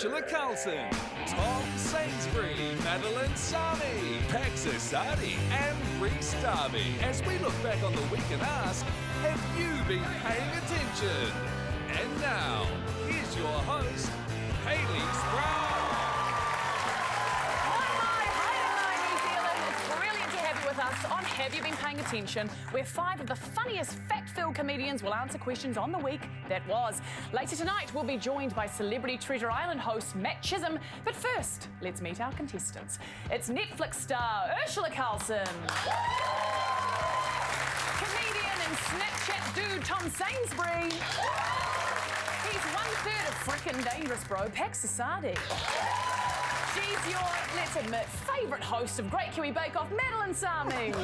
Urzila Carlson, Tom Sainsbury, Madeleine Sami, Assadi and Rhys Darby. As we look back on the week and ask, have you been paying attention? And now, here's your host, Hayley Sproull. On Have You Been Paying Attention, where 5 of the funniest fact-filled comedians will answer questions on the week that was. Later tonight, we'll be joined by Celebrity Treasure Island host Matt Chisholm. But first, let's meet our contestants. It's Netflix star Urzila Carlson, comedian and Snapchat dude Tom Sainsbury, he's 1/3 of frickin' dangerous bro assadi. She's your, let's admit, favourite host of Great Kiwi Bake Off, Madeleine Sami. And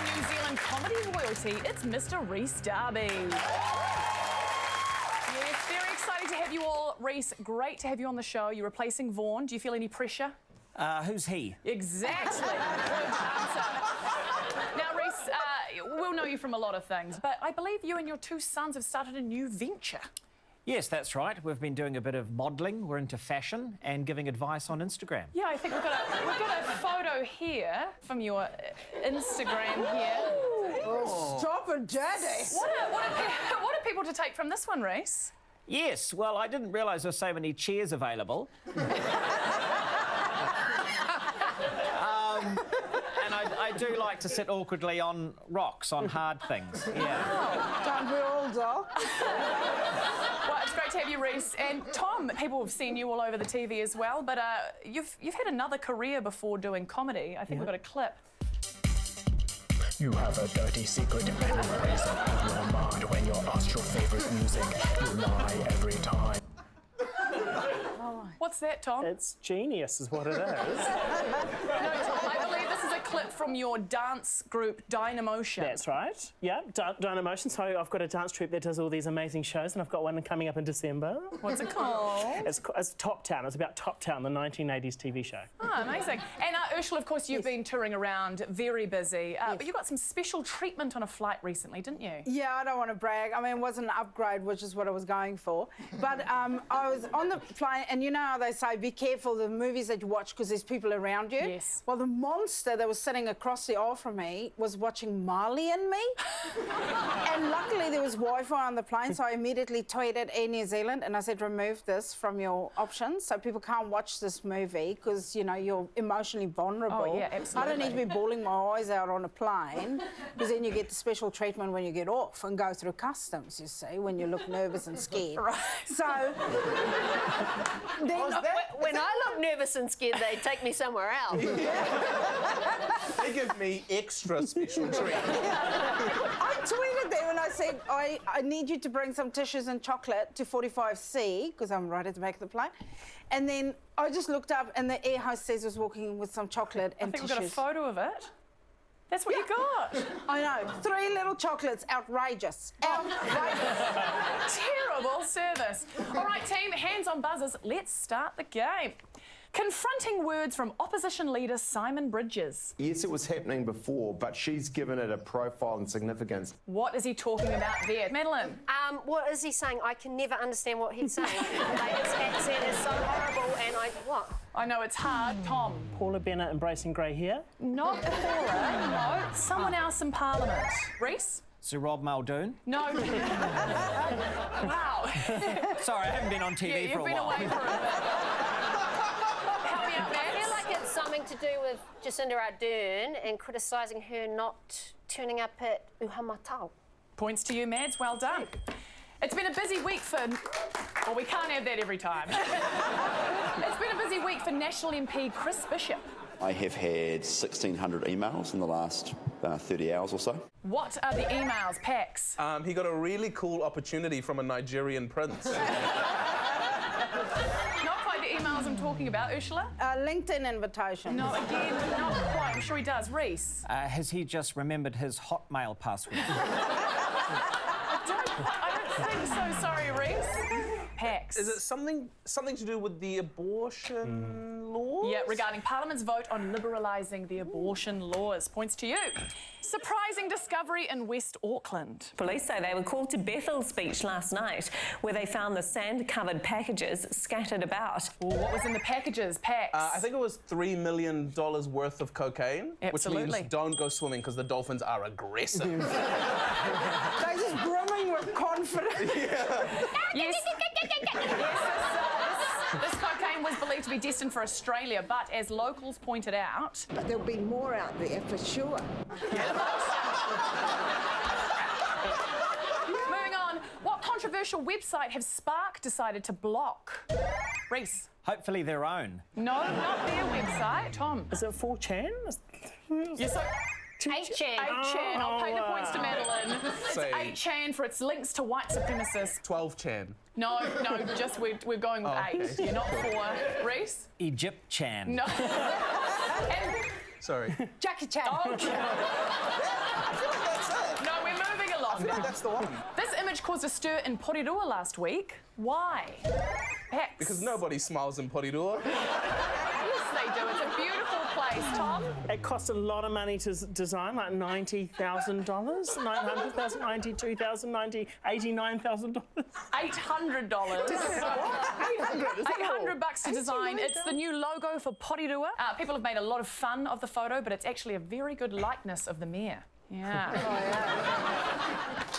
New Zealand comedy royalty, it's Mr. Rhys Darby. Yes, very exciting to have you all. Rhys, great to have you on the show. You're replacing Vaughan. Do you feel any pressure? Who's he? Exactly. Good answer. Now, Rhys, we'll know you from a lot of things, but I believe you and your 2 sons have started a new venture. Yes, that's right. We've been doing a bit of modelling. We're into fashion and giving advice on Instagram. Yeah, I think we've got a photo here from your Instagram here. Oh, stop it, Daddy. What are people to take from this one, Rhys? Yes, well, I didn't realise there were so many chairs available. And I do like to sit awkwardly on rocks, on hard things. Yeah. Don't we all, doll? Well, it's great to have you, Rhys. And Tom, people have seen you all over the TV as well, but you've had another career before doing comedy. I think we've got a clip. You have a dirty secret and memories of your mind. When you're asked your favourite music, you lie every time. What's that, Tom? It's genius is what it is. No, Tom, I believe this is a clip from your dance group, Dynamotion. That's right. Yeah, Dynamotion. So I've got a dance troupe that does all these amazing shows, and I've got one coming up in December. What's it called? It's Top Town. It's about Top Town, the 1980s TV show. Oh, amazing. And Urzila, of course, you've been touring around, very busy, but you got some special treatment on a flight recently, didn't you? Yeah, I don't want to brag. I mean, it wasn't an upgrade, which is what I was going for. But I was on the plane, and you know how they say, be careful the movies that you watch because there's people around you? Yes. Well, the monster that was sitting across the aisle from me was watching Marley and Me. And luckily there was Wi-Fi on the plane, so I immediately tweeted Air New Zealand and I said, remove this from your options so people can't watch this movie because, you know, you're emotionally vulnerable. Oh, yeah, absolutely. I don't need to be bawling my eyes out on a plane because then you get the special treatment when you get off and go through customs, you see, when you look nervous and scared. Right. So... When I look nervous and scared, they take me somewhere else. They give me extra special treatment. I tweeted them and I said, I need you to bring some tissues and chocolate to 45C, because I'm right at the back of the plane. And then I just looked up and the air hostess was walking with some chocolate and tissues. I think we've got a photo of it. That's what you got. I know. 3 little chocolates. Outrageous. Outrageous. Terrible service. All right, team, hands on buzzers. Let's start the game. Confronting words from opposition leader Simon Bridges. Yes, it was happening before, but she's given it a profile and significance. What is he talking about there? Madeleine? What is he saying? I can never understand what he's saying. His accent is so horrible, and what? I know it's hard. Tom? Paula Bennett embracing grey hair. Not Paula, no. Someone else in Parliament. Rhys? Sir Rob Muldoon. No. Wow. Sorry, I haven't been on TV for a while. You've been away for a bit. I feel like it's something to do with Jacinda Ardern and criticising her not turning up at Uhamatau. Points to you, Mads. Well done. It's been a busy week for... Well, we can't have that every time. It's been a busy week for National MP Chris Bishop. I have had 1,600 emails in the last 30 hours or so. What are the emails, Pax? He got a really cool opportunity from a Nigerian prince. Not quite the emails I'm talking about, Urzila. LinkedIn invitation. No, again, not quite. I'm sure he does. Rhys? Has he just remembered his Hotmail password? I don't think so, sorry, Rhys. Pax. Is it something to do with the abortion laws? Yeah, regarding Parliament's vote on liberalising the abortion laws. Points to you. Surprising discovery in West Auckland. Police say they were called to Bethel's beach last night, where they found the sand-covered packages scattered about. Well, what was in the packages, Pax? I think it was $3 million worth of cocaine, Absolutely. which means don't go swimming because the dolphins are aggressive. They're just brimming with confidence. Yes. This cocaine was believed to be destined for Australia, but as locals pointed out... But there'll be more out there for sure. Moving on, what controversial website have Spark decided to block? Rhys. Hopefully their own. No, not their website. Tom. Is it 4chan? Yes, so... 8chan. 8chan. I'll pay the points to Madeleine. Say- It's 8chan for its links to white supremacists. 12chan. No, just we're going with 8. okay. You're not 4. Rhys? Egypt-chan. No. And Sorry. Jackie Chan. okay. I feel like that's it. No, we're moving along. I feel like that's the one. This image caused a stir in Porirua last week. Why? Pax. Because nobody smiles in Porirua. Yes, they do. It's a beautiful place, Tom. It cost a lot of money to design, like $90,000, $900,000, $92,000, $89,000. $800. $800 to design. It's the new logo for Porirua. People have made a lot of fun of the photo, but it's actually a very good likeness of the mayor. Yeah.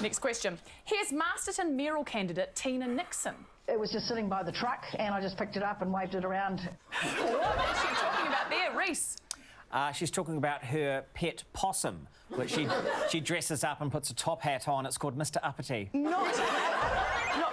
Next question. Here's Masterton mayoral candidate Tina Nixon. It was just sitting by the truck and I just picked it up and waved it around. What is she talking about there, Rhys? She's talking about her pet possum, which she dresses up and puts a top hat on. It's called Mr. Uppity. Not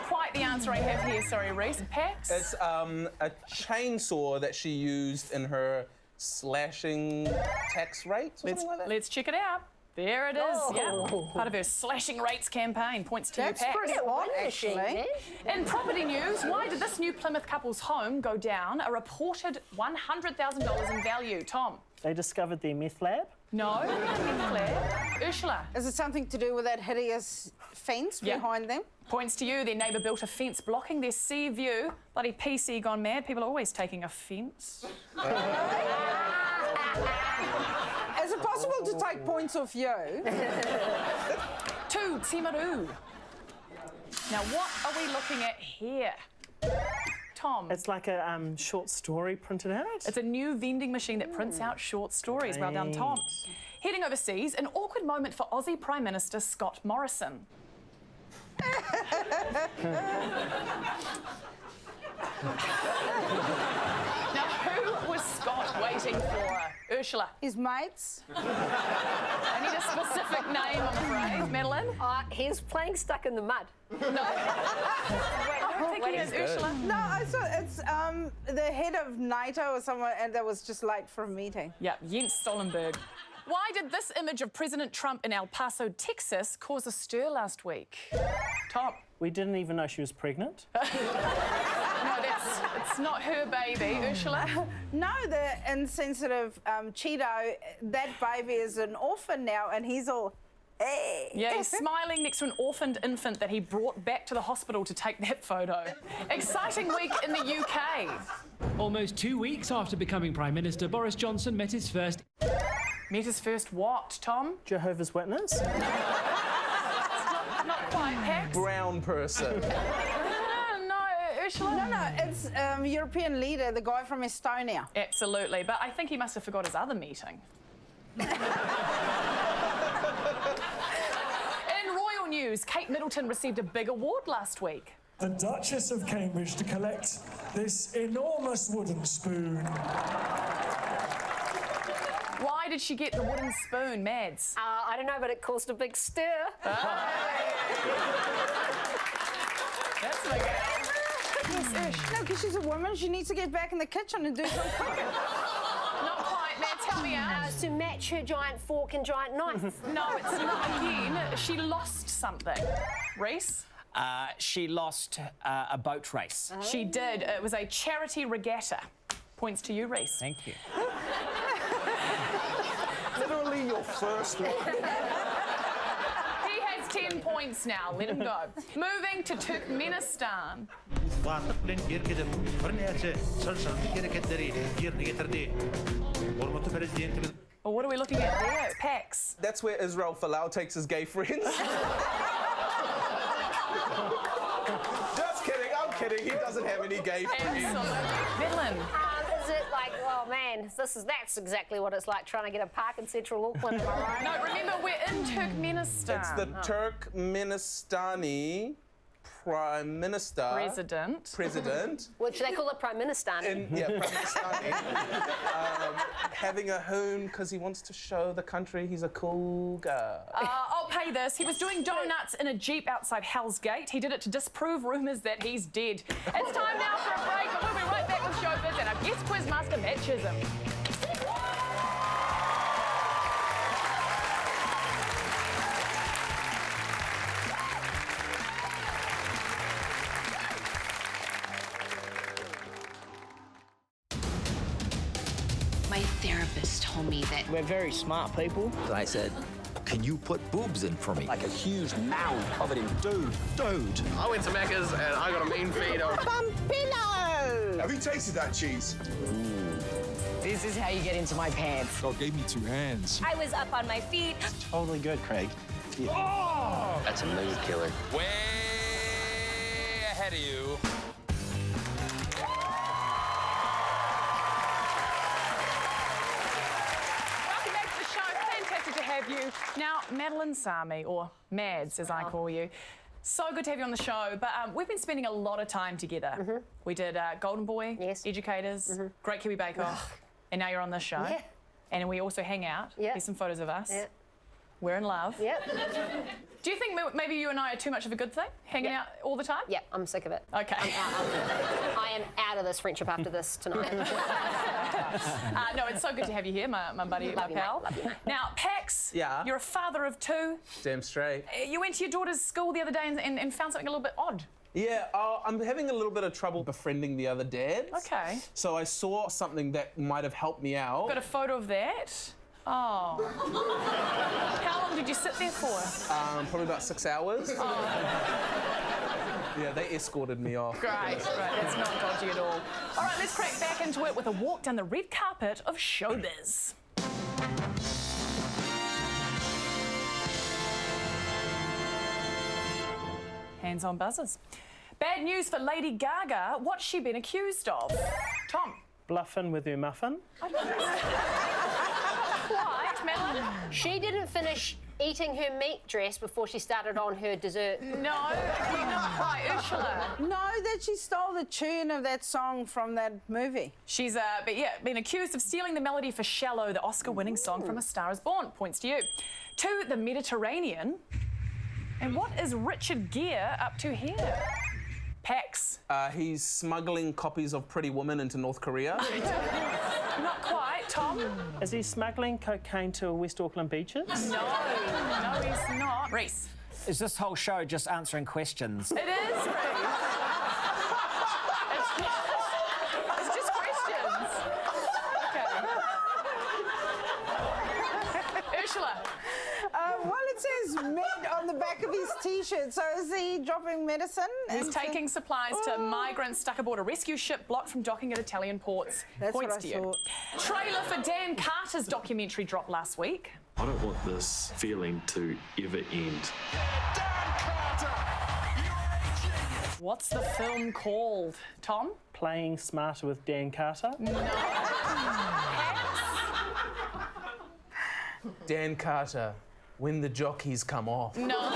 quite the answer I have here, sorry, Rhys. Pax? It's a chainsaw that she used in her slashing tax rates or something like that. Let's check it out. There it is, yeah. Part of her slashing rates campaign. Points to you, Pax. That's pretty odd, actually. In property news, why did this new Plymouth couple's home go down a reported $100,000 in value? Tom? They discovered their meth lab. No, meth lab. Urzila? Is it something to do with that hideous fence behind them? Points to you. Their neighbour built a fence blocking their sea view. Bloody PC gone mad. People are always taking offence. Is it possible to take points off you? To Timaru. Now, what are we looking at here? Tom? It's like a short story printed out. It's a new vending machine that prints out short stories. Well done, Tom. Heading overseas, an awkward moment for Aussie Prime Minister Scott Morrison. Now, who was Scott waiting for? Urzila? His mates. I need a specific name, I'm afraid. Madeleine? He's playing stuck in the mud. No. I don't think he is. Urzila? No, I saw it's the head of NATO or someone, and that was just late for a meeting. Yeah, Jens Stoltenberg. Why did this image of President Trump in El Paso, Texas, cause a stir last week? Tom? We didn't even know she was pregnant. No, it's not her baby. Urzila? No, the insensitive Cheeto, that baby is an orphan now, and he's all, hey. Yeah, he's smiling next to an orphaned infant that he brought back to the hospital to take that photo. Exciting week in the UK. Almost 2 weeks after becoming Prime Minister, Boris Johnson met his first... Met his first what, Tom? Jehovah's Witness. Not quite, Pax. Brown person. No, Urzila? No, it's European leader, the guy from Estonia. Absolutely, but I think he must have forgot his other meeting. In royal news, Kate Middleton received a big award last week. The Duchess of Cambridge to collect this enormous wooden spoon. Why did she get the wooden spoon, Mads? I don't know, but it caused a big stir. That's my girl. No, because she's a woman, she needs to get back in the kitchen and do some cooking. Not quite, Mads, help me out. To match her giant fork and giant knife. No, it's not again. She lost something. Rhys? She lost a boat race. She did. It was a charity regatta. Points to you, Rhys. Thank you. Literally your first one. He has 10 points now. Let him go. Moving to Turkmenistan. طفل يركض فرنياتي صرصر hareketleri yerine getirdi. Hormatu prezidenti. Well, what are we looking at there? Pax. That's where Israel Folau takes his gay friends. Just kidding, I'm kidding. He doesn't have any gay friends. Madeleine. Is it like, oh man, that's exactly what it's like trying to get a park in central Auckland, am I right? No, remember, we're in Turkmenistan. It's the Turkmenistani Prime Minister. President. Which they call a Prime Minister. Prime Minister. Having a hoon because he wants to show the country he's a cool guy. I'll pay this. He was doing donuts in a Jeep outside Hell's Gate. He did it to disprove rumours that he's dead. It's time now for a break, but we'll be right back with Showbiz and our guest quizmaster, Matt Chisholm. My therapist told me that we're very smart people. I said, can you put boobs in for me? Like a huge mound covered in dude. I went to Macca's and I got a mean feed of Bumpillo! Have you tasted that cheese? This is how you get into my pants. God gave me 2 hands. I was up on my feet. Totally good, Craig. Yeah. Oh! That's a mood killer. Way ahead of you. You. Now, Madeleine Sami, or Mads as I call you, so good to have you on the show, but we've been spending a lot of time together. We did Golden Boy, Educators, Great Kiwi Bake Off, and now you're on this show. Yeah. And we also hang out. Here's some photos of us. Yeah. We're in love. Yep. Do you think maybe you and I are too much of a good thing, hanging out all the time? Yeah, I'm sick of it. Okay. I am out of this friendship after this tonight. No, it's so good to have you here, my buddy, my pal. Now, Pax, you're a father of 2. Damn straight. You went to your daughter's school the other day and found something a little bit odd. Yeah, I'm having a little bit of trouble befriending the other dads. Okay. So I saw something that might have helped me out. Got a photo of that? Oh. How long did you sit there for? Probably about 6 hours. Oh. Yeah, they escorted me off. Great. That's not dodgy at all. All right, let's crack back into it with a walk down the red carpet of showbiz. Hands on buzzers. Bad news for Lady Gaga. What's she been accused of? Tom. Bluffing with her muffin. Quite, Madeleine. She didn't finish eating her meat dress before she started on her dessert. No, not quite. Ursula. No, that she stole the tune of that song from that movie. She's been accused of stealing the melody for Shallow, the Oscar-winning song from A Star Is Born. Points to you. To the Mediterranean. And what is Richard Gere up to here? Pax. He's smuggling copies of Pretty Woman into North Korea. Not quite. Tom? Is he smuggling cocaine to West Auckland beaches? No, he's not. Rhys. Is this whole show just answering questions? It is, Rhys. It's just questions. Okay. Ursula. Well, it says med on the back of his T-shirt. So is he dropping medicine? He's taking supplies to migrants stuck aboard a rescue ship blocked from docking at Italian ports. That's Points what I to you. Trailer for Dan Carter's documentary dropped last week. I don't want this feeling to ever end. What's the film called, Tom? Playing Smarter with Dan Carter. No. Dan Carter, when the jockeys come off. No.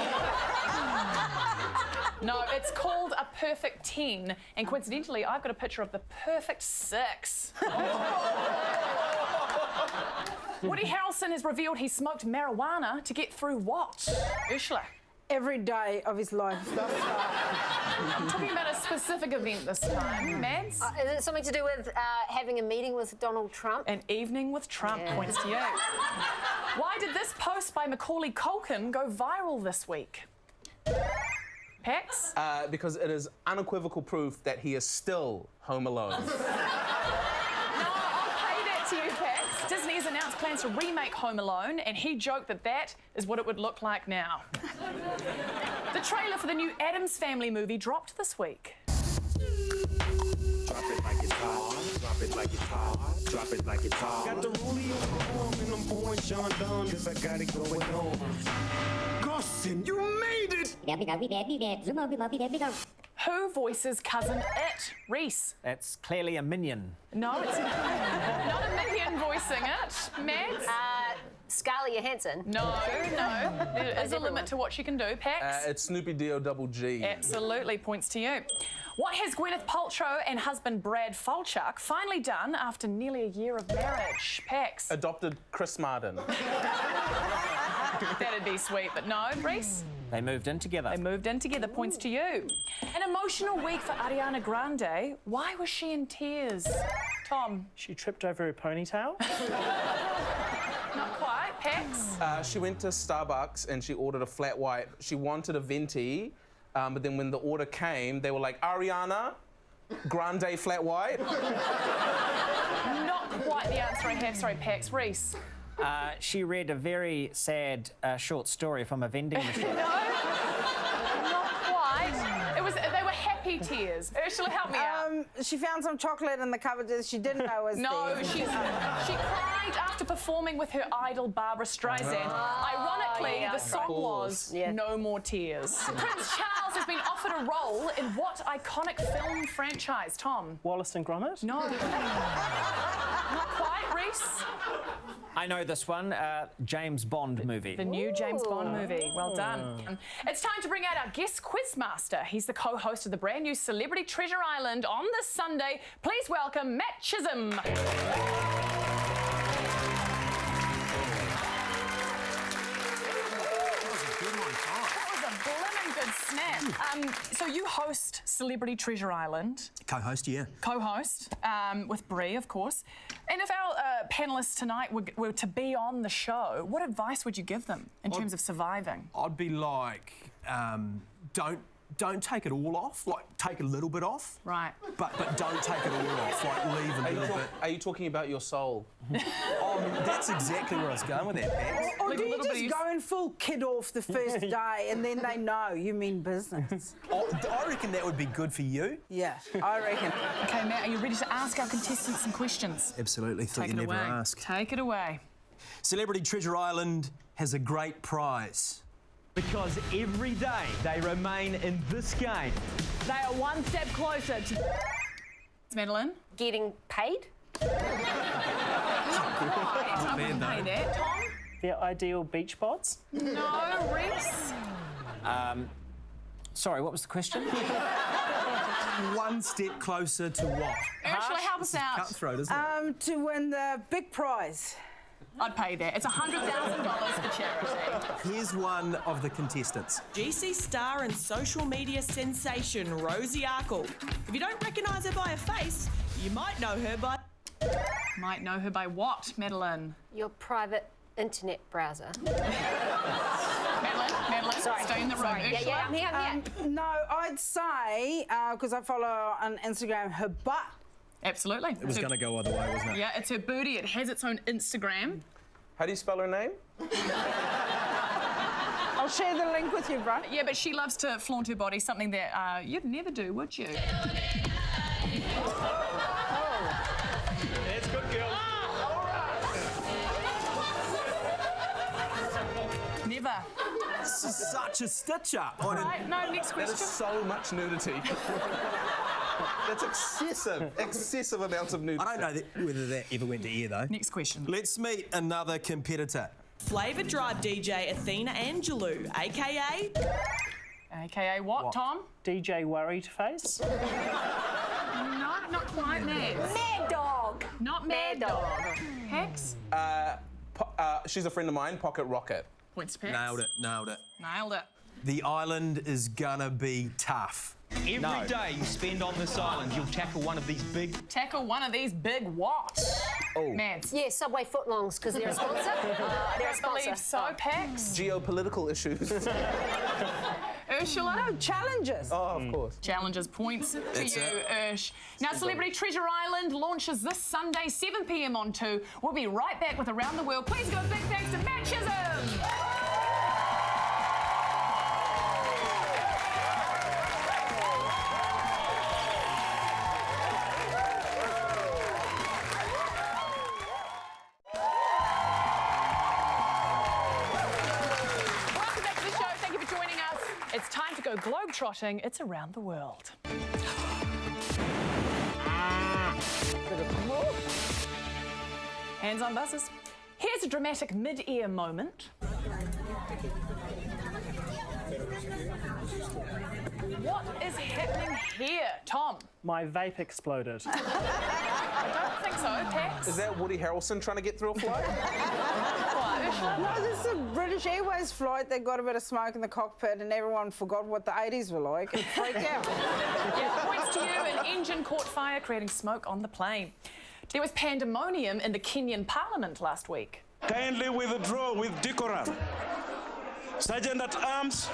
No, it's called A Perfect 10, and coincidentally, I've got a picture of the perfect 6. Woody Harrelson has revealed he smoked marijuana to get through what? Ursula. Every day of his life. I'm talking about a specific event this time. Mads? Is it something to do with having a meeting with Donald Trump? An evening with Trump, points to you. Why did this post by Macaulay Culkin go viral this week? Pax? Because it is unequivocal proof that he is still home alone. To you, Pax. Disney has announced plans to remake Home Alone, and he joked that that is what it would look like now. The trailer for the new Addams Family movie dropped this week. Drop it like it's hot. Drop it like it's hot. Drop it like it's hot. Got the rollie on my arm and I'm pouring Sean down cause I got it going on. Carlson, you made it! Who voices cousin It? Rhys. That's clearly a minion. No, it's not a minion voicing it. Mads? Scarlett Johansson. No. There is a limit to what she can do. Pax? It's Snoopy D-O-double-G. Absolutely, points to you. What has Gwyneth Paltrow and husband Brad Falchuk finally done after nearly a year of marriage? Pax? Adopted Chris Martin. That'd be sweet, but no. Rhys? They moved in together. They moved in together, points to you. An emotional week for Ariana Grande. Why was she in tears? Tom? She tripped over her ponytail. Not quite. Pax? She went to Starbucks and she ordered a flat white. She wanted a venti, but then when the order came, they were like, Ariana, Grande flat white. Not quite the answer I have. Sorry, Pax. Rhys? She read a very sad short story from a vending machine. No, not quite. They were happy tears. Ursula, help me out. She found some chocolate in the cupboard that she didn't know was No, there. she cried after performing with her idol Barbara Streisand. Ironically, the song was No More Tears. Prince Charles has been offered a role in what iconic film franchise? Tom? Wallace and Gromit? No. Not quite, Rhys? I know this one, James Bond movie. The new James Bond movie. Well done. It's time to bring out our guest quizmaster. He's the co-host of the brand new Celebrity Treasure Island on this Sunday. Please welcome Matt Chisholm. So you host Celebrity Treasure Island. Co-host, yeah. Co-host, with Brie, of course. And if our panellists tonight were to be on the show, what advice would you give them in terms of surviving? I'd be like, don't take it all off. Like, take a little bit off. Right. But don't take it all off. Like, leave a little bit. Are you talking about your soul? That's exactly where I was going with that, Pat. Or do you just go in full kid off the first day and then they know you mean business? I reckon that would be good for you. Yeah, I reckon. OK, Matt, are you ready to ask our contestants some questions? Absolutely. Thought you'd never ask. Take it away. Celebrity Treasure Island has a great prize. Because every day they remain in this game. They are one step closer to... Madeleine? Getting paid? Not quite. I wouldn't pay that. Tom? Their ideal beach bods? No, Rhys? Sorry, what was the question? One step closer to what? Ursula, help us out. Cutthroat, isn't it? To win the big prize. I'd pay that. It's $100,000 for charity. Here's one of the contestants. GC star and social media sensation Rosie Arkle. If you don't recognise her by her face, you might know her by... Might know her by what, Madeleine? Your private internet browser. Madeleine, Sorry. stay in the room. Sorry. Yeah, I'm here. No, I'd say, because I follow on Instagram, her butt. Absolutely. It was going to go either way, wasn't it? Yeah, it's her booty. It has its own Instagram. How do you spell her name? I'll share the link with you, bro. Yeah, but she loves to flaunt her body, something that you'd never do, would you? That's good, girl. Never. This is such a stitch-up. Right, no, next question. That is so much nudity. That's excessive amounts of nudity. I don't know whether that ever went to air, though. Next question. Let's meet another competitor. Flavour Drive DJ Athena Angelou, a.k.a... A.k.a. what, Tom? DJ Worried Face? No, not quite, Mads. Mad Dog. Not Mad Dog. Hex? She's a friend of mine, Pocket Rocket. Points to Pax. Nailed it. Nailed it. The island is gonna be tough. Every day you spend on this island, you'll tackle one of these big... Tackle one of these big what? Oh. Mads. Yeah, Subway footlongs, because they're a sponsor. I believe so, Pax. Geopolitical issues. Ursula? No, challenges. Oh, of course. Challenges, points to you, Ursh. Now, Celebrity Treasure Island launches this Sunday, 7 p.m. on 2. We'll be right back with Around the World. Please give a big thanks to Matt Chisholm. It's time to go globe-trotting. It's around the world. Hands on buzzers. Here's a dramatic mid-ear moment. What is happening here, Tom? My vape exploded. I don't think so, Pax. Is that Woody Harrelson trying to get through a flight? No, this is a British Airways flight. They got a bit of smoke in the cockpit and everyone forgot what the 80s were like and freaked out. Yeah, points to you. An engine caught fire, creating smoke on the plane. There was pandemonium in the Kenyan parliament last week. Kindly withdraw with decorum. Sergeant at Arms.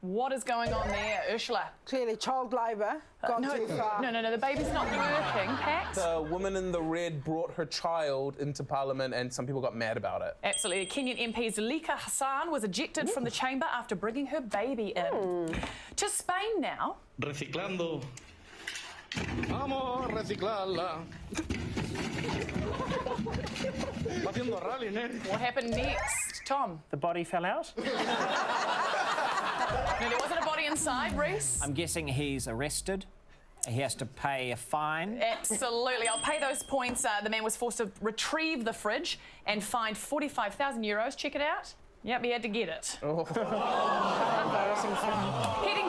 What is going on there, Ursula? Clearly child labour. Gone too far. No, the baby's not working, Pax. The woman in the red brought her child into Parliament and some people got mad about it. Absolutely. Kenyan MP Zulika Hassan was ejected from the chamber after bringing her baby in. To Spain now. Reciclando. Vamos a reciclarla. Haciendo rally, ¿eh? What happened next, Tom? The body fell out. No, there wasn't a body inside, Rhys. I'm guessing he's arrested. He has to pay a fine. Absolutely. I'll pay those points. The man was forced to retrieve the fridge and fined 45,000 euros. Check it out. Yep, he had to get it. Heading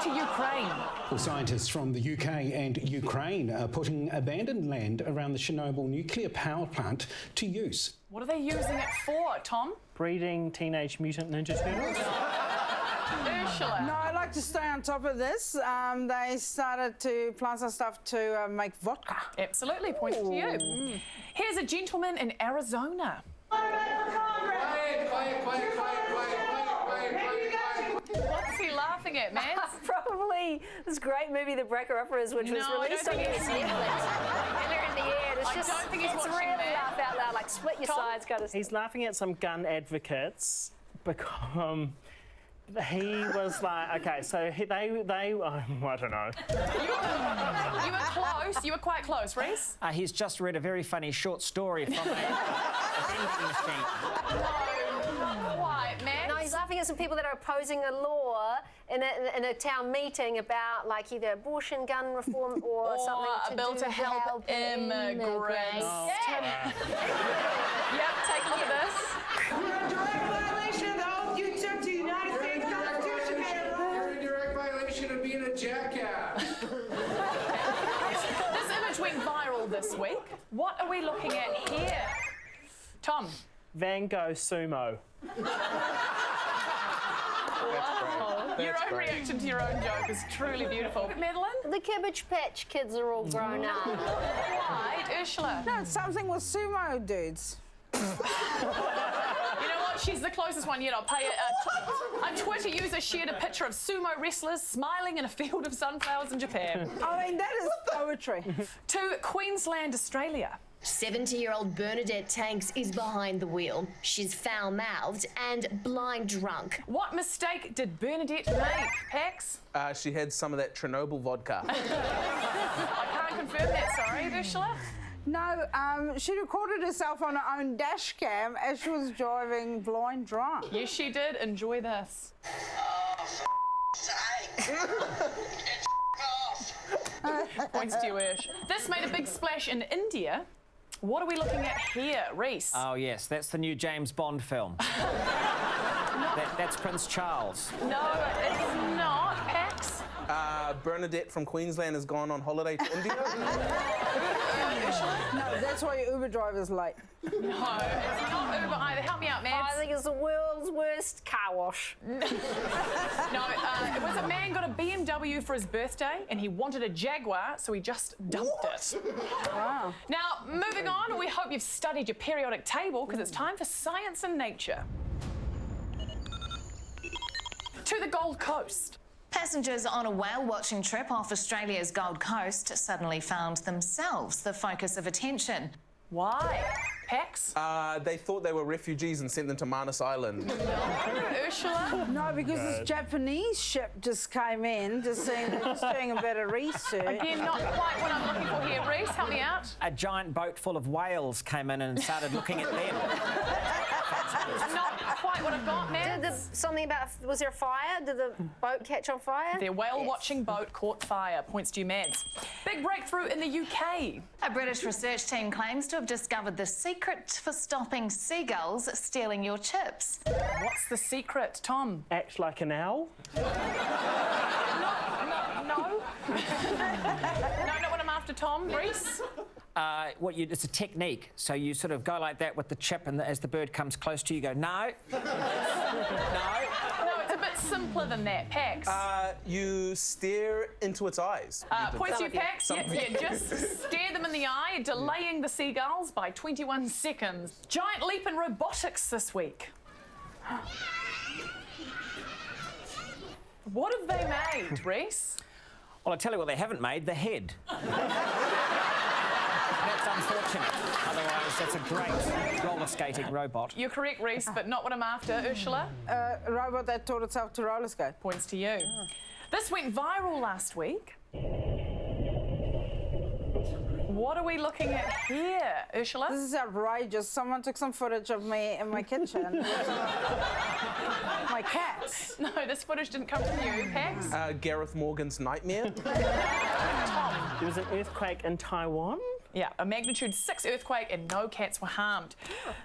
to Ukraine. Well, scientists from the UK and Ukraine are putting abandoned land around the Chernobyl nuclear power plant to use. What are they using it for, Tom? Breeding Teenage Mutant Ninja Turtles. Ursula. No, I like to stay on top of this. They started to plant some stuff to make vodka. Absolutely, point to you. Here's a gentleman in Arizona. What's he laughing at, man? Probably this great movie, The Breaker Uppers, which was released on Netflix. Earlier in the year. It's just, don't think he's it's watching really that. laugh out loud, like split your sides kind of stuff. He's laughing at some gun advocates because he was like, okay, so they I don't know. You were close. You were quite close, Rhys. He's just read a very funny short story from a vending machine. Not quite, man. No, he's laughing at some people that are opposing a law in a town meeting about like either abortion, gun reform, or something a bill to help immigrants. Yeah. Yep, take a look at this. You're in direct violation of the oath you took to the United States Constitution. You're in direct violation of being a jackass. This image went viral this week. What are we looking at here? Tom. Van Gogh sumo. Wow. Your own reaction to your own joke is truly beautiful. Madeleine? The Cabbage Patch Kids are all grown up. Right, Ursula. No, it's something with sumo dudes. You know what? She's the closest one yet. I'll pay it. A Twitter user shared a picture of sumo wrestlers smiling in a field of sunflowers in Japan. I mean, that is poetry. To Queensland, Australia. 70-year-old Bernadette Tanks is behind the wheel. She's foul-mouthed and blind drunk. What mistake did Bernadette make, Pax? She had some of that Chernobyl vodka. I can't confirm that, sorry, Ursula. No, she recorded herself on her own dash cam as she was driving blind drunk. Yes, she did. Enjoy this. Points to you, Ush. This made a big splash in India. What are we looking at here, Rhys? Oh, yes, that's the new James Bond film. That's Prince Charles. No, it's not. Pax? Bernadette from Queensland has gone on holiday to India. No, that's why your Uber driver's late. No, it's not Uber either. Help me out, man. I think it's the world's worst car wash. No, it was a man got a BMW for his birthday and he wanted a Jaguar, so he just dumped it. Wow. Now, moving on, we hope you've studied your periodic table because it's time for science and nature. To the Gold Coast. Passengers on a whale-watching trip off Australia's Gold Coast suddenly found themselves the focus of attention. Why? Pax? They thought they were refugees and sent them to Manus Island. No, Ursula? No, because this Japanese ship just came in, just doing a bit of research. Again, not quite what I'm looking for here. Rhys, help me out. A giant boat full of whales came in and started looking at them. Not quite what I've got, Mads. Something about, was there a fire? Did the boat catch on fire? Their whale-watching boat caught fire. Points to you, Mads. Big breakthrough in the UK. A British research team claims to have discovered the secret for stopping seagulls stealing your chips. What's the secret, Tom? Act like an owl. No. No, not what I'm after, Tom. Rhys? It's a technique. So you sort of go like that with the chip, and as the bird comes close to you, you go, no. No. No, it's a bit simpler than that, Pax. You stare into its eyes. Points to you, Pax. Yeah, just stare them in the eye, delaying the seagulls by 21 seconds. Giant leap in robotics this week. What have they made, Rhys? Well, I'll tell you what they haven't made, the head. That's unfortunate. Otherwise, that's a great roller skating robot. You're correct, Rhys, but not what I'm after. Urzila? A robot that taught itself to roller skate. Points to you. This went viral last week. What are we looking at here, Urzila? This is outrageous. Someone took some footage of me in my kitchen with my cats. No, this footage didn't come from you, Pax. Gareth Morgan's nightmare. Tom. There was an earthquake in Taiwan. Yeah, a magnitude 6 earthquake and no cats were harmed.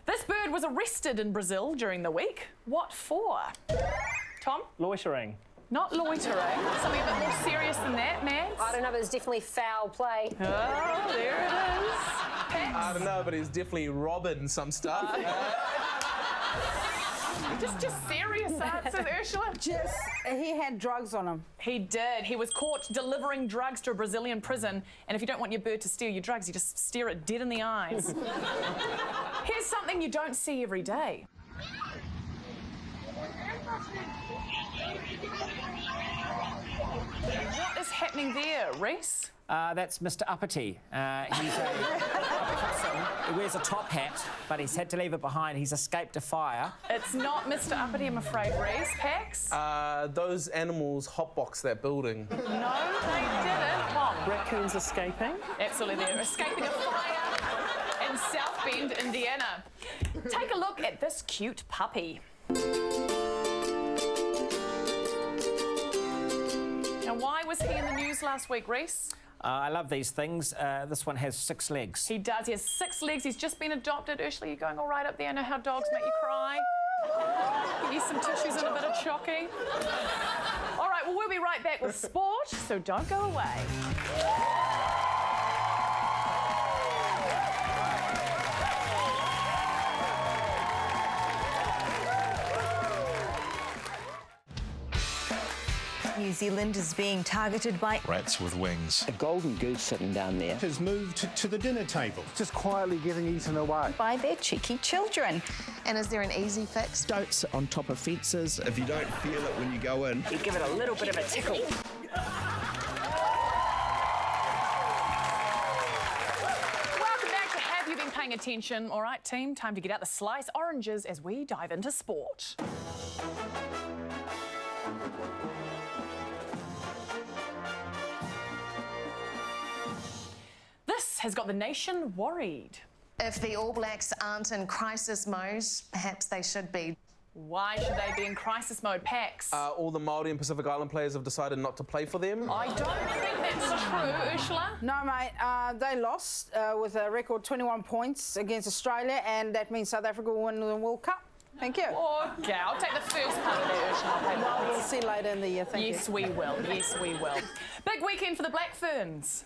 This bird was arrested in Brazil during the week. What for? Tom? Loitering. Not loitering. Something a bit more serious than that, Mads? I don't know, but it's definitely foul play. Oh, there it is. Pax? I don't know, but he's definitely robbing some stuff. Just serious answers, Urzila. He had drugs on him. He did. He was caught delivering drugs to a Brazilian prison, and if you don't want your bird to steal your drugs, you just stare it dead in the eyes. Here's something you don't see every day. What is happening there, Rhys? That's Mr. Uppity. He's a possum. He wears a top hat, but he's had to leave it behind. He's escaped a fire. It's not Mr. Uppity, I'm afraid, Rhys. Pax? Those animals hotbox that building. No, they didn't. Tom? Raccoons escaping? Absolutely, they're escaping a fire in South Bend, Indiana. Take a look at this cute puppy. Now, why was he in the news last week, Rhys? I love these things. This one has 6 legs. He does. He has 6 legs. He's just been adopted. Urzila, you going all right up there? I know how dogs make you cry. Give you some tissues and a bit of chalky. All right, well, we'll be right back with sport, so don't go away. New Zealand is being targeted by rats with wings. A golden goose sitting down there has moved to the dinner table, just quietly getting eaten away by their cheeky children. And is there an easy fix? Don't sit on top of fences. If you don't feel it when you go in, you give it a little bit of a tickle. Welcome back to Have You Been Paying Attention? All right, team, time to get out the slice oranges as we dive into sport. This has got the nation worried. If the All Blacks aren't in crisis mode, perhaps they should be. Why should they be in crisis mode, Pax? All the Māori and Pacific Island players have decided not to play for them. I don't think that's true, Urzila. No, mate. They lost with a record 21 points against Australia, and that means South Africa will win the World Cup. Thank you. Okay, I'll take the first part of that, Urzila. Well, we'll see later in the year. Thank you. Yes, we will. Yes, we will. Big weekend for the Black Ferns.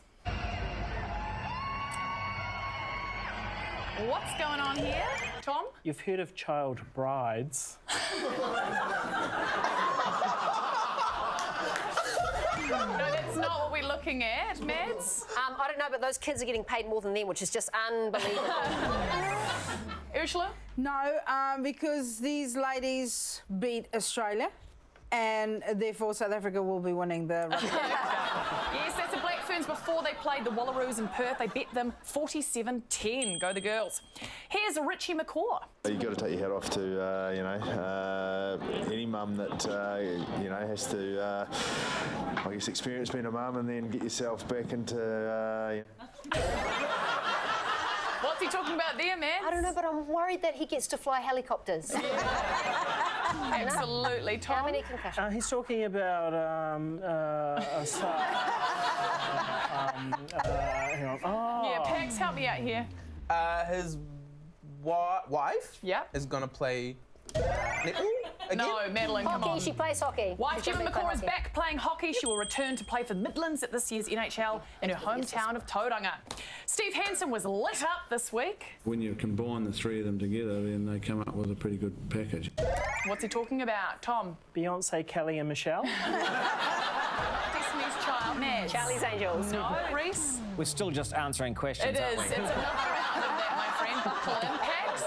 What's going on here, Tom? You've heard of child brides. No, that's not what we're looking at, Mads. I don't know, but those kids are getting paid more than them, which is just unbelievable. Urzila? No, because these ladies beat Australia, and therefore South Africa will be winning the rugby. Yes, that's the Black Ferns before they played the Wallaroos in Perth. They beat them 47-10. Go the girls. Here's Richie McCaw. You've got to take your hat off to, any mum that, has to, experience being a mum and then get yourself back into, What's he you talking about there, man? I don't know, but I'm worried that he gets to fly helicopters. Absolutely, Tom. How many concussions? He's talking about hang on. Oh. Yeah, Pax, help me out here. His wife is going to play netball again? No, Madeleine, come on. Hockey, she plays hockey. Wife Gemma McCaw is back playing hockey. She will return to play for the Midlands at this year's NHL in her hometown of Tauranga. Steve Hansen was lit up this week. When you combine the three of them together, then they come up with a pretty good package. What's he talking about, Tom? Beyonce, Kelly and Michelle. Destiny's Child, Mads. Charlie's Angels. No, Rhys? We're still just answering questions, It aren't is. we? It's another round of that, my friend. Buckle in, Pax.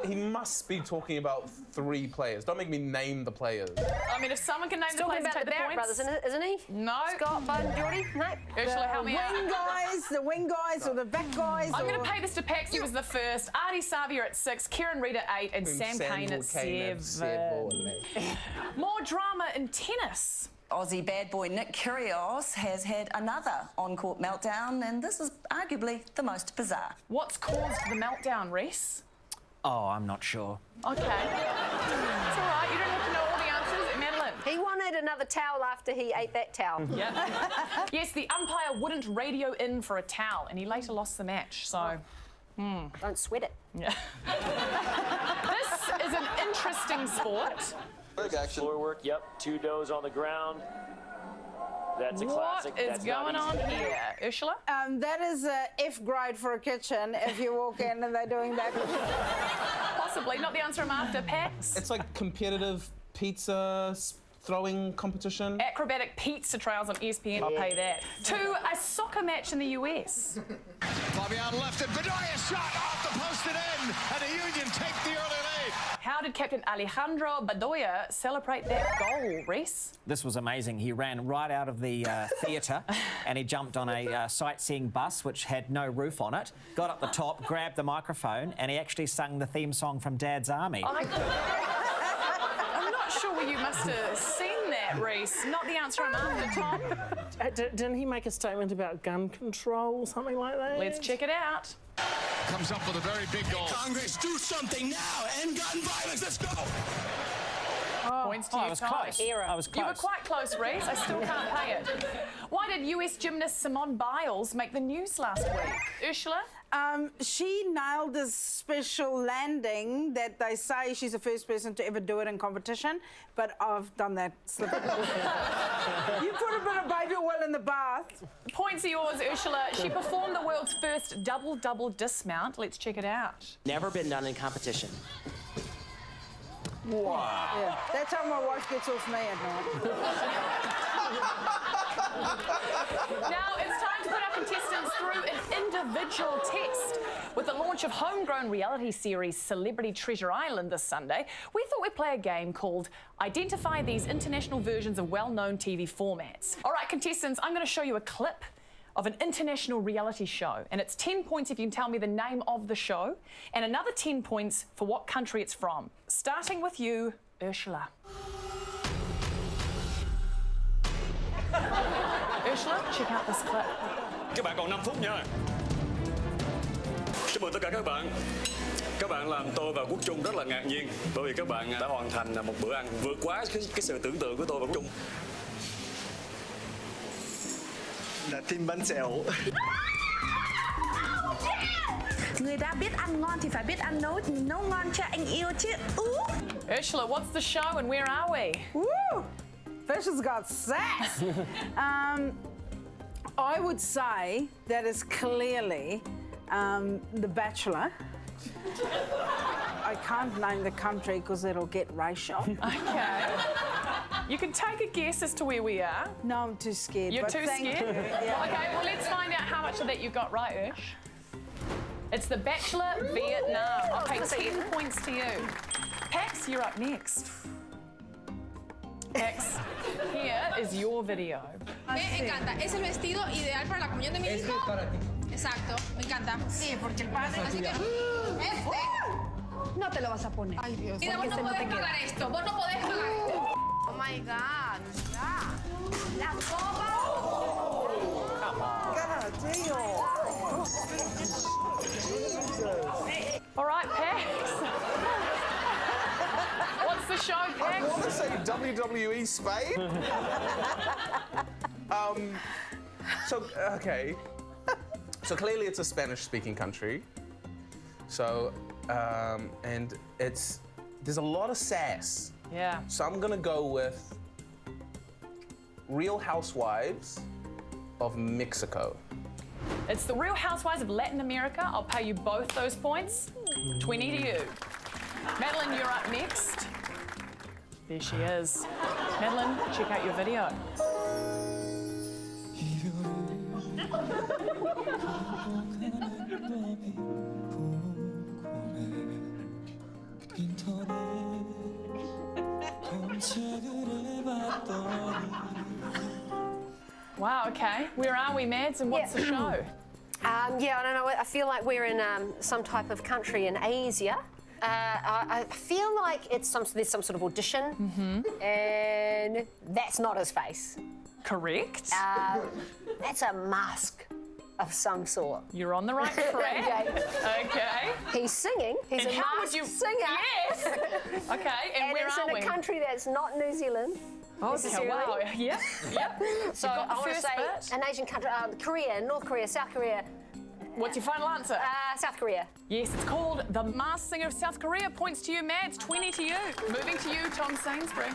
He must be talking about 3 players. Don't make me name the players. I mean, if someone can name the players and about take the the Barrett points. brothers, isn't he? No. Scott, Bud, Geordie? No. Ursula, help me out. The wing guys or the back guys. I'm going to pay this to Pax. He was the first. Artie Savia at 6, Kieran Reid at 8, and Sam Kane at 7. More drama in tennis. Aussie bad boy Nick Kyrgios has had another on-court meltdown, and this is arguably the most bizarre. What's caused the meltdown, Rhys? Oh, I'm not sure. Okay. It's all right. You don't have to know all the answers, Madeleine. He wanted another towel after he ate that towel. Yeah. Yes, the umpire wouldn't radio in for a towel, and he later lost the match, so... Don't sweat it. Yeah. This is an interesting sport. Floor work, yep. 2 does on the ground. That's a classic. What is going on here? Ursula? That is a F grade for a kitchen if you walk in and they're doing that. Possibly. Not the answer I'm after. Pax? It's like competitive pizza throwing competition. Acrobatic pizza trials on ESPN. I'll pay that. To a soccer match in the US. Fabian left it. Bedoya shot off the post and in. And the Union take the early lead. How did Captain Alejandro Bedoya celebrate that goal, Rhys? This was amazing. He ran right out of the theatre and he jumped on a sightseeing bus which had no roof on it, got up the top, grabbed the microphone, and he actually sung the theme song from Dad's Army. I'm not sure you must have seen that, Rhys. Not the answer I'm after, Tom. Didn't he make a statement about gun control or something like that? Let's check it out. Comes up with a very big goal. Congress, do something now. End gun violence. Let's go. Points to you, I was Tom. close. I was close. You were quite close, Rhys. I still can't pay it. Why did US gymnast Simone Biles make the news last week? Ursula? She nailed this special landing that they say she's the first person to ever do it in competition, but I've done that slip. You put a bit of baby oil in the bath. Points are yours, Ursula. She performed the world's first double-double dismount. Let's check it out. Never been done in competition. Wow. Yeah, that's how my wife gets off me at night. Now it's time to put our contestants through an individual test. With the launch of homegrown reality series Celebrity Treasure Island this Sunday, we thought we'd play a game called Identify These International Versions of Well-Known TV Formats. All right, contestants, I'm going to show you a clip of an international reality show, and it's 10 points if you can tell me the name of the show, and another 10 points for what country it's from. Starting with you, Ursula. Ursula, check out this clip. Các bạn còn 5 phút nha. Chúc mừng tất cả các bạn. Các bạn làm tôi và Quốc Trung rất là ngạc nhiên bởi vì các bạn đã hoàn thành một bữa ăn vượt quá cái sự tưởng tượng của tôi và Quốc Trung. Là team bánh xèo. Người ta biết ăn ngon thì phải biết ăn nấu ngon cho anh yêu chứ. Ursula, what's the show and where are we? Woo! Fish has got sass. I would say that is clearly The Bachelor. I can't name the country because it'll get racial. Okay. You can take a guess as to where we are. No, I'm too scared. You're but too thank scared? you. Yeah. Okay, well, let's find out how much of that you got right, Ursh. It's The Bachelor Vietnam. Okay, 10 points to you. Pax, you're up next. Pax, here is your video. Me encanta. Es el vestido ideal para la comunión de mi hijo. Es para ti. Exacto, me encanta. Sí, porque el padre. Así que No te lo vas a poner. Ay, Dios. Mira, vos no podés pagar esto. Vos no podés pagar esto. Oh my God. La copa. God, All right, Pax. What's the show, Pax? I want to say WWE Spain. Okay. So clearly it's a Spanish-speaking country. So, and there's a lot of sass. Yeah. So I'm gonna go with Real Housewives of Mexico. It's the Real Housewives of Latin America. I'll pay you both those points. 20 to you. Madeleine, you're up next. There she is. Madeleine, check out your video. Wow, okay. Where are we, Mads, and what's the show? Yeah, I don't know. I feel like we're in some type of country in Asia. I feel like there's some sort of audition, and that's not his face. Correct. That's a mask of some sort. You're on the right track. Okay. He's singing. He's And a how would masked you- singer. Yes. Okay, and where it's are in we? a country that's not New Zealand. Okay, wow. Yep, yep. So You've got the I want to first say bit. an Asian country, Korea, North Korea, South Korea. What's your final answer? South Korea. Yes, it's called The Masked Singer of South Korea. Points to you, Mads. 20 to you. Moving to you, Tom Sainsbury.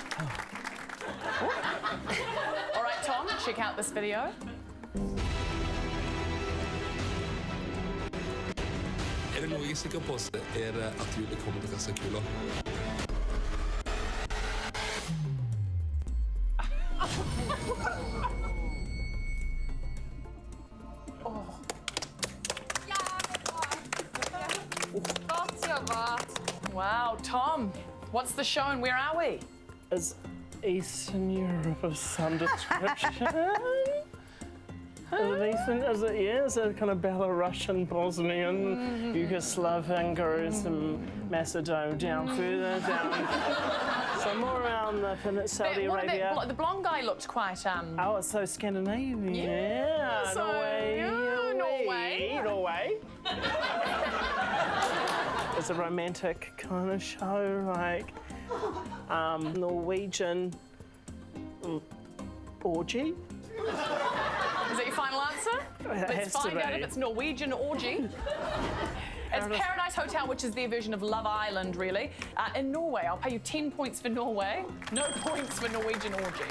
All right, Tom, check out this video. Det noe jeg er sikker på, så det at Julie kommer til å kaste kula. Wow, Tom, what's the show and where are we? Is Eastern Europe of some description? Is it kind of Belarusian, Bosnian, Yugoslavian, goes and Macedonia down further down, somewhere around the Saudi Arabia. The blonde guy looked quite. Oh, it's so Scandinavian. Yeah, so, Norway. It's a romantic kind of show, like Norwegian orgy. Is that your final answer? Let's find out if it's Norwegian orgy. It's Paradise Hotel, which is their version of Love Island, really. In Norway, I'll pay you 10 points for Norway, no points for Norwegian orgy.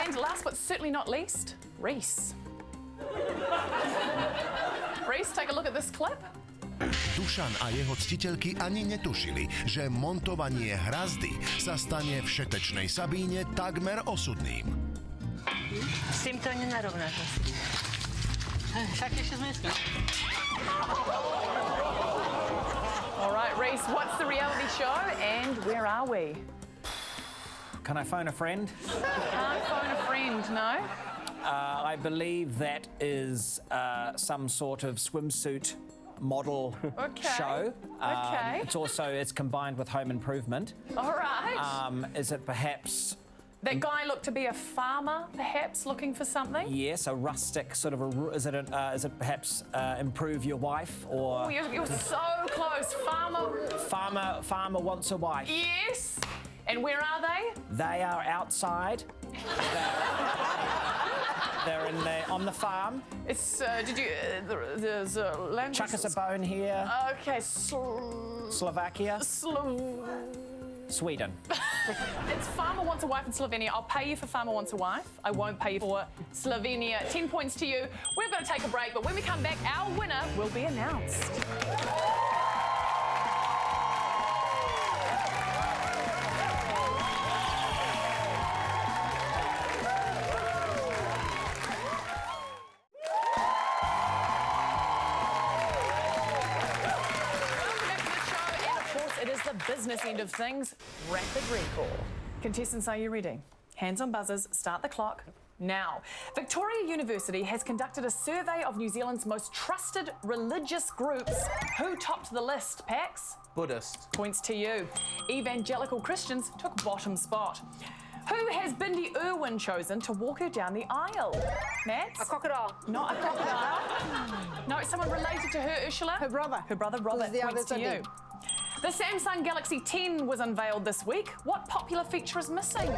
And last but certainly not least, Rhys. Rhys, take a look at this clip. Dušan a jeho ctiteľky ani netušili, že montovanie hrazdy sa stane v šetečnej Sabíne takmer osudným. S tým to nenarovnáš asi. Však ešte sme skôr. All right, Rhys, what's the reality show and where are we? Can I phone a friend? Can't phone a friend, no? I believe that is some sort of swimsuit model show. Okay. It's combined with home improvement. All right. Is it perhaps... That guy looked to be a farmer, perhaps, looking for something? Yes, a rustic sort of is it perhaps improve your wife or... Oh, you're so close. Farmer wants a wife. Yes. And where are they? They are outside. They're on the farm. It's, there's a language... Chuck us a bone here. Okay, Slovakia. Sweden. It's Farmer Wants a Wife in Slovenia. I'll pay you for Farmer Wants a Wife. I won't pay you for Slovenia. 10 points to you. We're going to take a break, but when we come back, our winner will be announced. Business end of things, rapid recall. Contestants, are you ready? Hands on buzzers, start the clock. Now, Victoria University has conducted a survey of New Zealand's most trusted religious groups. Who topped the list, Pax? Buddhist. Points to you. Evangelical Christians took bottom spot. Who has Bindi Irwin chosen to walk her down the aisle? Mads? A crocodile. Not a crocodile. No, someone related to her, Ursula. Her brother. Her brother Robert. The Points to others are you. dead. The Samsung Galaxy 10 was unveiled this week. What popular feature is missing?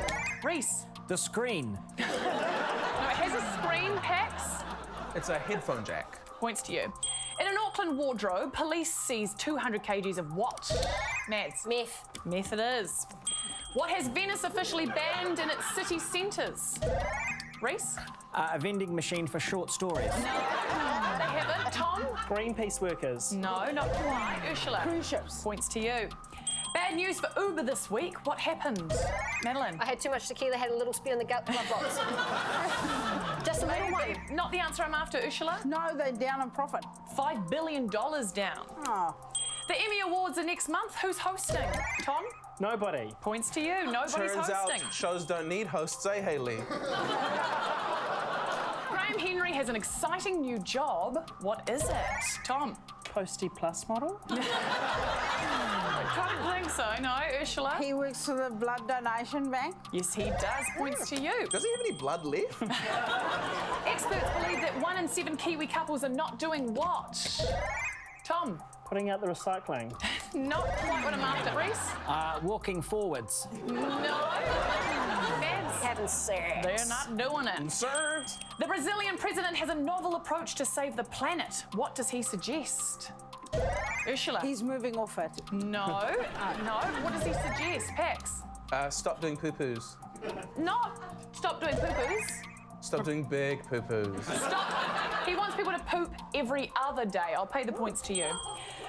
Rhys? The screen. No, it has a screen, Pax. It's a headphone jack. Points to you. In an Auckland wardrobe, police seized 200 kgs of what? Mads? Meth. Meth it is. What has Venice officially banned in its city centres? Rhys? A vending machine for short stories. No, they haven't. Tom? Greenpeace workers. No, not quite. Ursula? Cruise ships. Points to you. Bad news for Uber this week. What happened? Madeleine? I had too much tequila, had a little spit in the glove box. Just a little one. Not the answer I'm after, Ursula. No, they're down in profit. $5 billion down. Oh. The Emmy Awards are next month. Who's hosting? Tom? Nobody. Points to you. Nobody's Turns hosting. out shows don't need hosts, eh, Hayley? Graham Henry has an exciting new job. What is it? Tom? Posty Plus model? I don't think so, no. Ursula? He works for the blood donation bank. Yes, he does. Points to you. Does he have any blood left? Experts believe that 1 in 7 Kiwi couples are not doing what? Tom? Putting out the recycling. Not quite what I'm after. Rhys? Walking forwards. No. Mads? Having sex. They're not doing it. The Brazilian president has a novel approach to save the planet. What does he suggest? Ursula? He's moving off it. No. No. What does he suggest? Pax? Stop doing poo-poos. Not stop doing poo-poos. Stop doing big poo-poos. Stop. He wants people to poop every other day. I'll pay the points to you.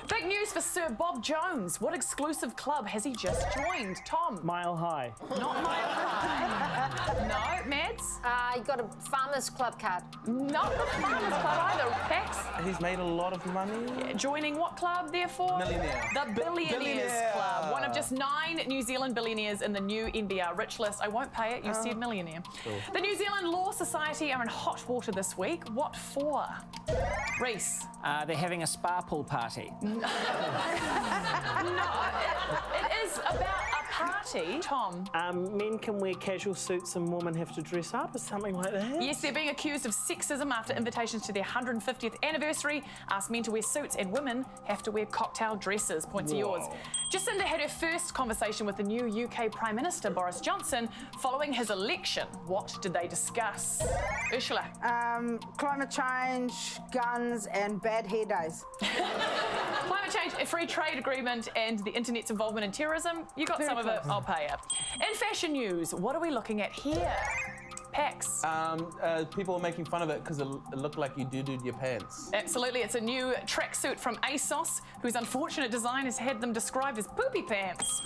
Big news for Sir Bob Jones. What exclusive club has he just joined? Tom? Mile High. Not Mile High. No. Mads? You got a Farmers Club card. Not the Farmers Club either. Pax? He's made a lot of money. Joining what club, therefore? Millionaire. The Billionaires Club. One of just 9 New Zealand billionaires in the new NBR Rich List. I won't pay it. You said millionaire. Cool. The New Zealand Law Society are in hot water this week. What for? Rhys? They're having a spa pool party. No, it is about a party. Tom? Men can wear casual suits and women have to dress up or something like that? Yes, they're being accused of sexism after invitations to their 150th anniversary asked men to wear suits and women have to wear cocktail dresses. Points are yours. Jacinda had her first conversation with the new UK Prime Minister, Boris Johnson, following his election. What did they discuss? Ursula? Climate change, guns and bad hair days. Climate change, a free trade agreement and the internet's involvement in terrorism. You got some of it, I'll pay it. In fashion news, what are we looking at here? Pax? People are making fun of it because it looked like you doo-dooed your pants. Absolutely, it's a new tracksuit from ASOS, whose unfortunate design has had them described as poopy pants.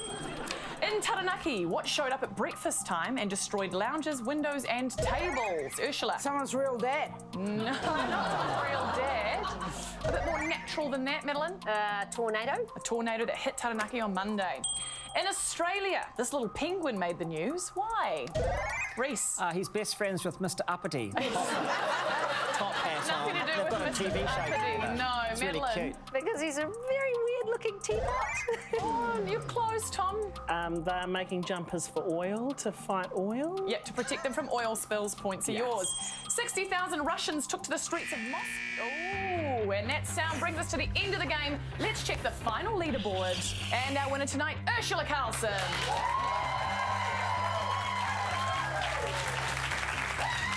In Taranaki, what showed up at breakfast time and destroyed lounges, windows and tables? Ursula? Someone's real dad. No, not someone's real dad. A bit more natural than that, Madeleine. Tornado. A tornado that hit Taranaki on Monday. In Australia, this little penguin made the news. Why? Rhys? He's best friends with Mr. Uppity. Top hat on. Nothing to do They've with got a Mr. TV show Uppity. together. No, It's Madeleine. really cute. Because he's a very weird-looking teapot. Oh, you're close, Tom. They're making jumpers for oil, to fight oil. Yep, to protect them from oil spills. Points are yours. 60,000 Russians took to the streets of Moscow. Oh, and that sound brings us to the end of the game. Let's check the final leaderboard. And our winner tonight, Urzila Carlson.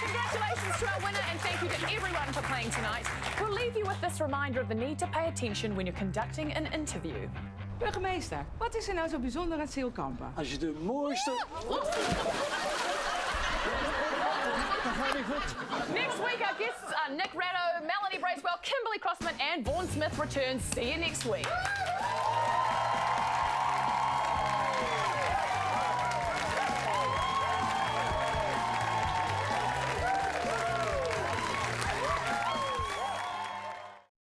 Congratulations to our winner and thank you to everyone for playing tonight. We'll leave you with this reminder of the need to pay attention when you're conducting an interview. Burgemeester, wat is er nou zo bijzonder aan Zeilkampen? Als je de mooiste... Next week, our guests are Nick Ratto, Melanie Bracewell, Kimberly Crossman, and Vaughan Smith returns. See you next week.